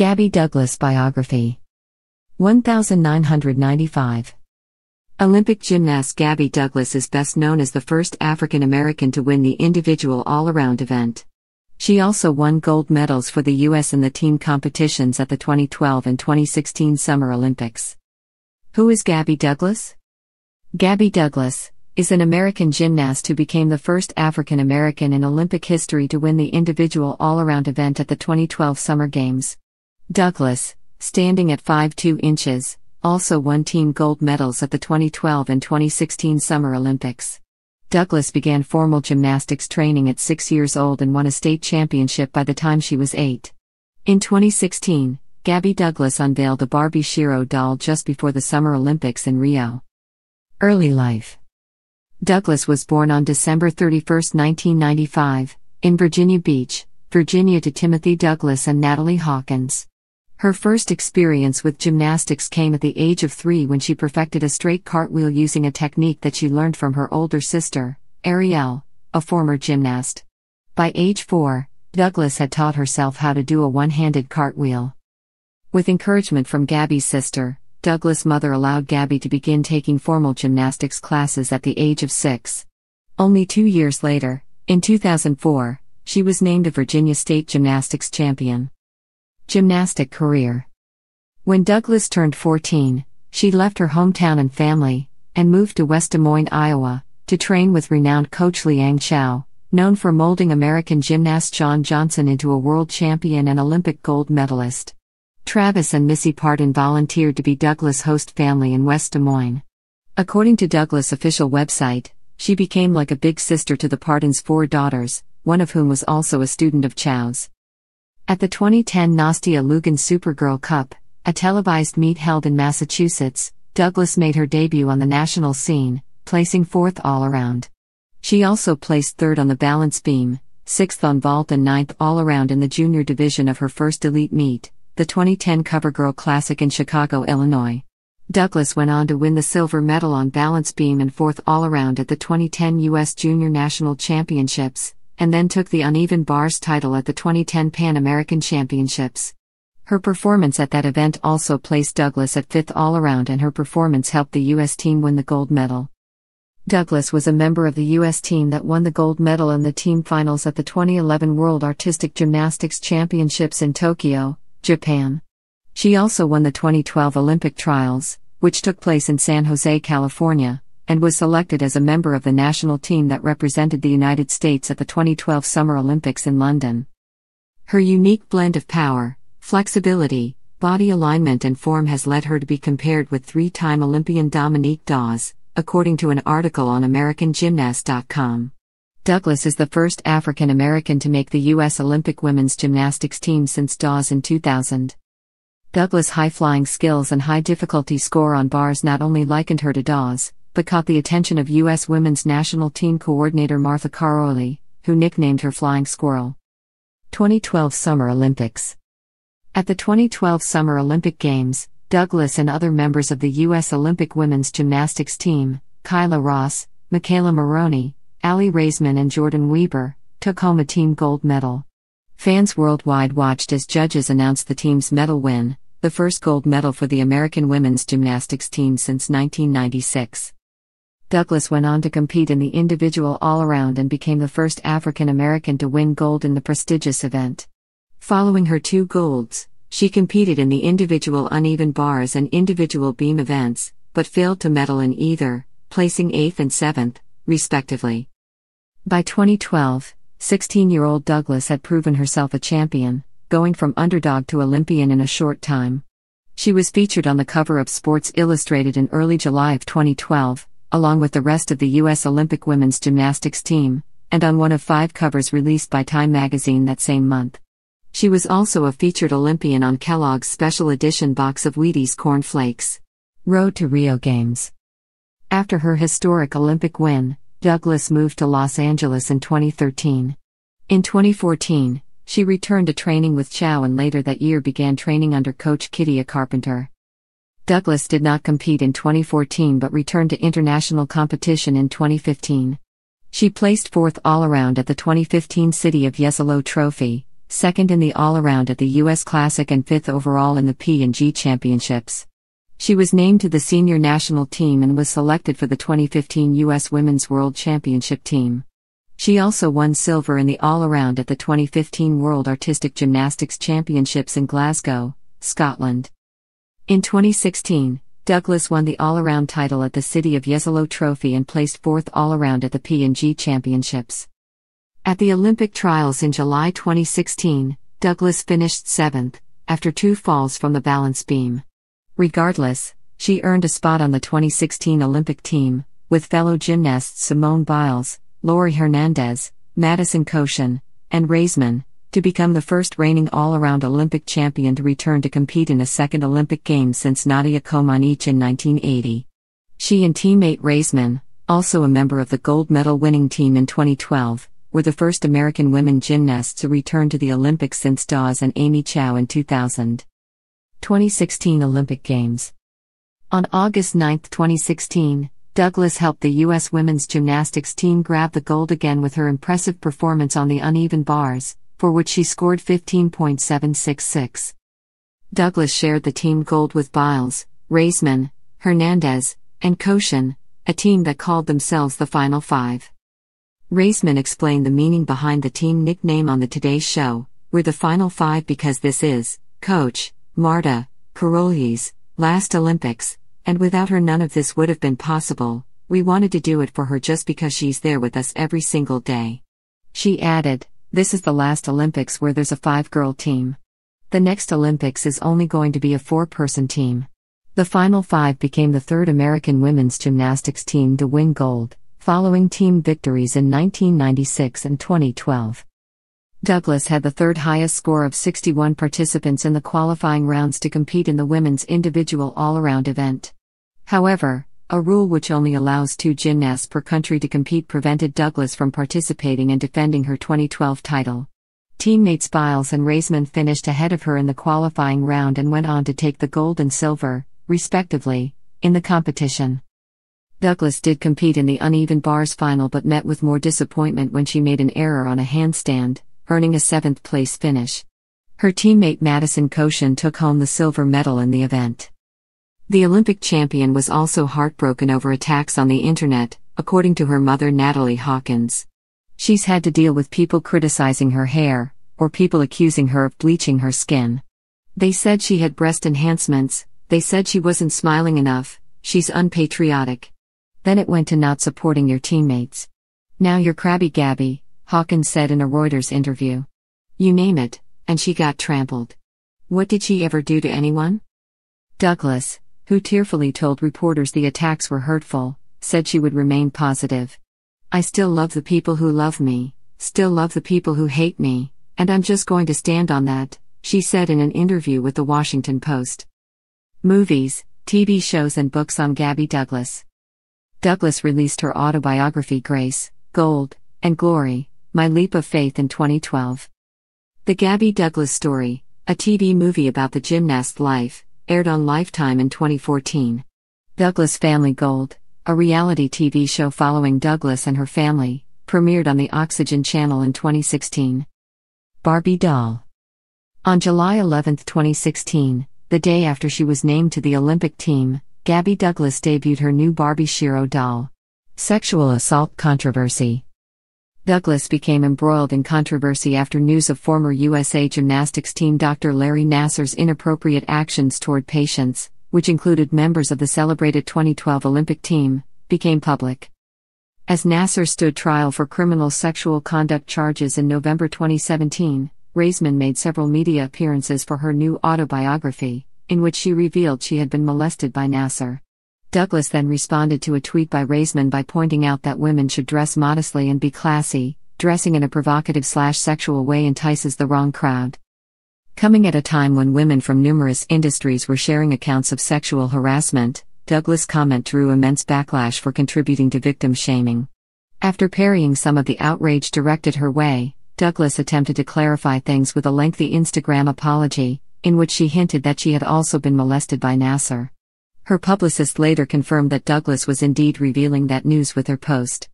Gabby Douglas Biography 1995. Olympic gymnast Gabby Douglas is best known as the first African American to win the individual all-around event. She also won gold medals for the U.S. in the team competitions at the 2012 and 2016 Summer Olympics. Who is Gabby Douglas? Gabby Douglas is an American gymnast who became the first African American in Olympic history to win the individual all-around event at the 2012 Summer Games. Douglas, standing at 5'2" inches, also won team gold medals at the 2012 and 2016 Summer Olympics. Douglas began formal gymnastics training at 6 years old and won a state championship by the time she was 8. In 2016, Gabby Douglas unveiled the Barbie Shero doll just before the Summer Olympics in Rio. Early life. Douglas was born on December 31, 1995, in Virginia Beach, Virginia to Timothy Douglas and Natalie Hawkins. Her first experience with gymnastics came at the age of 3 when she perfected a straight cartwheel using a technique that she learned from her older sister, Ariel, a former gymnast. By age 4, Douglas had taught herself how to do a one-handed cartwheel. With encouragement from Gabby's sister, Douglas' mother allowed Gabby to begin taking formal gymnastics classes at the age of 6. Only 2 years later, in 2004, she was named a Virginia State Gymnastics champion. Gymnastic career. When Douglas turned 14, she left her hometown and family, and moved to West Des Moines, Iowa, to train with renowned coach Liang Chow, known for molding American gymnast John Johnson into a world champion and Olympic gold medalist. Travis and Missy Parton volunteered to be Douglas' host family in West Des Moines. According to Douglas' official website, she became like a big sister to the Partons' 4 daughters, one of whom was also a student of Chow's. At the 2010 Nastia Lugan Supergirl Cup, a televised meet held in Massachusetts, Douglas made her debut on the national scene, placing 4th all-around. She also placed 3rd on the balance beam, 6th on vault and 9th all-around in the junior division of her first elite meet, the 2010 CoverGirl Classic in Chicago, Illinois. Douglas went on to win the silver medal on balance beam and 4th all-around at the 2010 U.S. Junior National Championships, and then took the uneven bars title at the 2010 Pan American Championships. Her performance at that event also placed Douglas at 5th all-around, and her performance helped the U.S. team win the gold medal. Douglas was a member of the U.S. team that won the gold medal in the team finals at the 2011 World Artistic Gymnastics Championships in Tokyo, Japan. She also won the 2012 Olympic trials, which took place in San Jose, California, and was selected as a member of the national team that represented the United States at the 2012 Summer Olympics in London. Her unique blend of power, flexibility, body alignment and form has led her to be compared with 3-time Olympian Dominique Dawes, according to an article on AmericanGymnast.com. Douglas is the first African American to make the U.S. Olympic women's gymnastics team since Dawes in 2000. Douglas' high-flying skills and high-difficulty score on bars not only likened her to Dawes, but caught the attention of U.S. women's national team coordinator Martha Caroli, who nicknamed her Flying Squirrel. 2012 Summer Olympics. At the 2012 Summer Olympic Games, Douglas and other members of the U.S. Olympic women's gymnastics team, Kyla Ross, Michaela Maroney, Allie Raisman and Jordan Weber, took home a team gold medal. Fans worldwide watched as judges announced the team's medal win, the first gold medal for the American women's gymnastics team since 1996. Douglas went on to compete in the individual all-around and became the first African American to win gold in the prestigious event. Following her 2 golds, she competed in the individual uneven bars and individual beam events, but failed to medal in either, placing 8th and 7th, respectively. By 2012, 16-year-old Douglas had proven herself a champion, going from underdog to Olympian in a short time. She was featured on the cover of Sports Illustrated in early July of 2012, along with the rest of the U.S. Olympic women's gymnastics team, and on one of 5 covers released by Time magazine that same month. She was also a featured Olympian on Kellogg's special edition box of Wheaties Corn Flakes. Road to Rio Games. After her historic Olympic win, Douglas moved to Los Angeles in 2013. In 2014, she returned to training with Chow and later that year began training under coach Kitty Carpenter. Douglas did not compete in 2014 but returned to international competition in 2015. She placed 4th all-around at the 2015 City of Jesolo Trophy, second in the all-around at the U.S. Classic and fifth overall in the P&G Championships. She was named to the senior national team and was selected for the 2015 U.S. Women's World Championship team. She also won silver in the all-around at the 2015 World Artistic Gymnastics Championships in Glasgow, Scotland. In 2016, Douglas won the all-around title at the City of Jesolo Trophy and placed fourth all-around at the P&G Championships. At the Olympic trials in July 2016, Douglas finished seventh, after 2 falls from the balance beam. Regardless, she earned a spot on the 2016 Olympic team, with fellow gymnasts Simone Biles, Lori Hernandez, Madison Koshin, and Raisman, to become the first reigning all-around Olympic champion to return to compete in a second Olympic Games since Nadia Comaneci in 1980. She and teammate Raisman, also a member of the gold medal winning team in 2012, were the first American women gymnasts to return to the Olympics since Dawes and Amy Chow in 2000. 2016 Olympic Games. On August 9, 2016, Douglas helped the U.S. women's gymnastics team grab the gold again with her impressive performance on the uneven bars, for which she scored 15.766. Douglas shared the team gold with Biles, Raisman, Hernandez, and Koshin, a team that called themselves the Final Five. Raisman explained the meaning behind the team nickname on the Today Show: "We're the Final Five because this is, Coach, Marta Karolyi's, last Olympics, and without her none of this would have been possible. We wanted to do it for her just because she's there with us every single day." She added, "This is the last Olympics where there's a 5-girl team. The next Olympics is only going to be a 4-person team." The Final Five became the third American women's gymnastics team to win gold, following team victories in 1996 and 2012. Douglas had the third highest score of 61 participants in the qualifying rounds to compete in the women's individual all-around event. However, a rule which only allows 2 gymnasts per country to compete prevented Douglas from participating and defending her 2012 title. Teammates Biles and Raisman finished ahead of her in the qualifying round and went on to take the gold and silver, respectively, in the competition. Douglas did compete in the uneven bars final but met with more disappointment when she made an error on a handstand, earning a 7th place finish. Her teammate Madison Koshin took home the silver medal in the event. The Olympic champion was also heartbroken over attacks on the internet, according to her mother Natalie Hawkins. She's had to deal with people criticizing her hair, or people accusing her of bleaching her skin. They said she had breast enhancements, they said she wasn't smiling enough, she's unpatriotic. Then it went to not supporting your teammates. Now you're crabby Gabby, Hawkins said in a Reuters interview. You name it, and she got trampled. What did she ever do to anyone? Douglas, who tearfully told reporters the attacks were hurtful, said she would remain positive. I still love the people who love me, still love the people who hate me, and I'm just going to stand on that, she said in an interview with the Washington Post. Movies, TV shows and books on Gabby Douglas. Douglas released her autobiography Grace, Gold, and Glory, My Leap of Faith in 2012. The Gabby Douglas Story, a TV movie about the gymnast's life, aired on Lifetime in 2014. Douglas Family Gold, a reality TV show following Douglas and her family, premiered on the Oxygen Channel in 2016. Barbie Doll. On July 11, 2016, the day after she was named to the Olympic team, Gabby Douglas debuted her new Barbie Shero doll. Sexual assault controversy. Douglas became embroiled in controversy after news of former USA gymnastics team Dr. Larry Nassar's inappropriate actions toward patients, which included members of the celebrated 2012 Olympic team, became public. As Nassar stood trial for criminal sexual conduct charges in November 2017, Raisman made several media appearances for her new autobiography, in which she revealed she had been molested by Nassar. Douglas then responded to a tweet by Raisman by pointing out that women should dress modestly and be classy. Dressing in a provocative/sexual way entices the wrong crowd. Coming at a time when women from numerous industries were sharing accounts of sexual harassment, Douglas' comment drew immense backlash for contributing to victim shaming. After parrying some of the outrage directed her way, Douglas attempted to clarify things with a lengthy Instagram apology, in which she hinted that she had also been molested by Nassar. Her publicist later confirmed that Douglas was indeed revealing that news with her post.